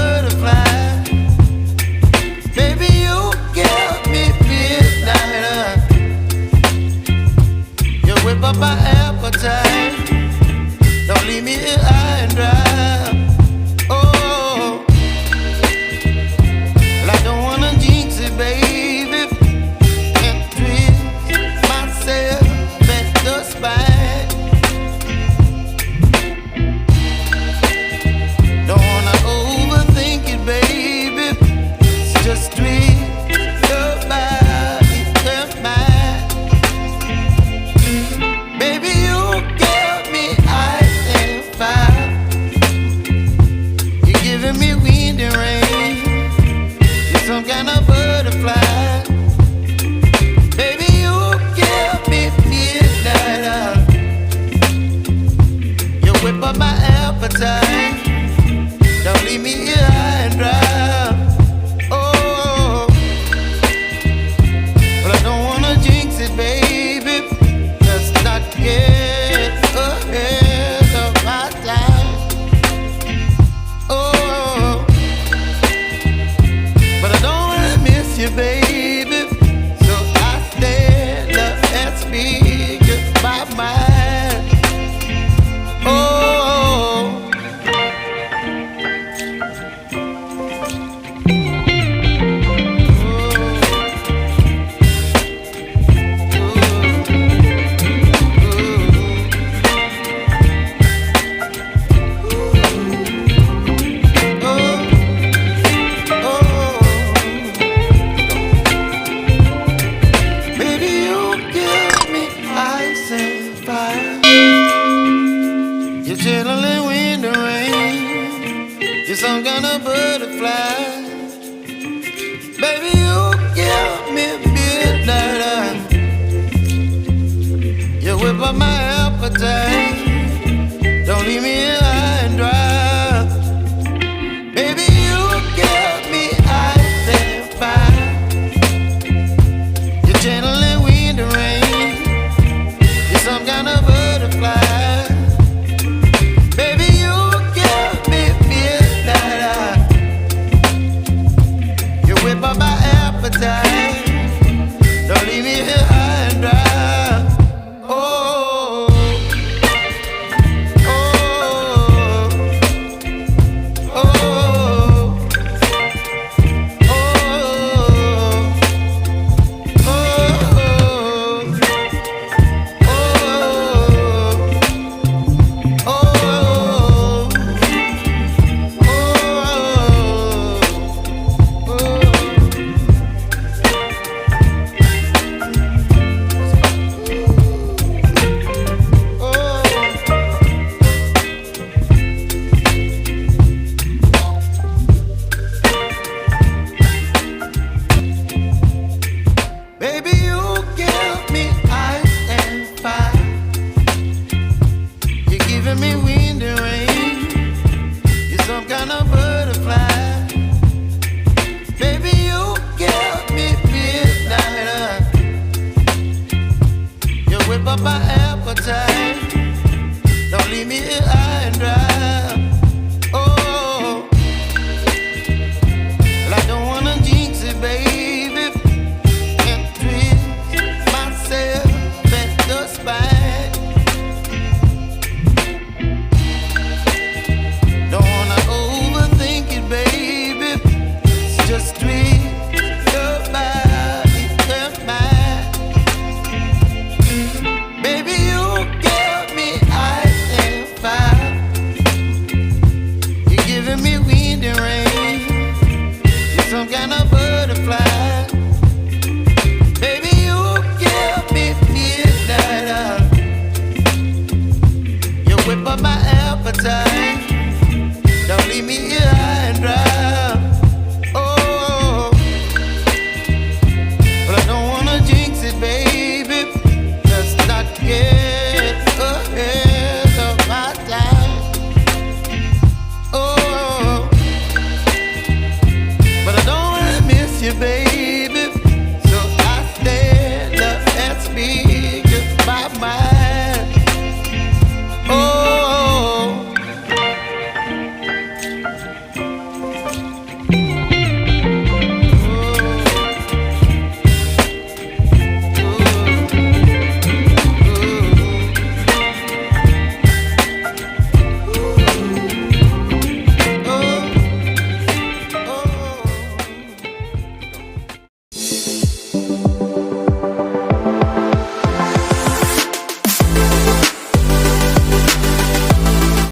butterfly. Baby, you give me midnight. You whip up my appetite. Don't leave me here high and dry. Oh, well, I don't wanna jinx it, baby, and twist myself at the spine. Don't wanna overthink it, baby. It's just twist your body and mine. Baby, you give me ice and fire. You're giving me wind and rain. You're some kind of butterfly. Baby, you give me midnight. You whip up my appetite. Don't leave me here high and dry. Oh, but I don't wanna jinx it, baby. Let's not get ahead of my time. Oh, but I don't wanna miss you, baby. So I stand up and speak my mind. Oh. Baby, you give me ice and fire. You're chilling wind and rain. You're some kind of butterfly. Baby, you give me midnight. You whip up my appetite. Don't leave me here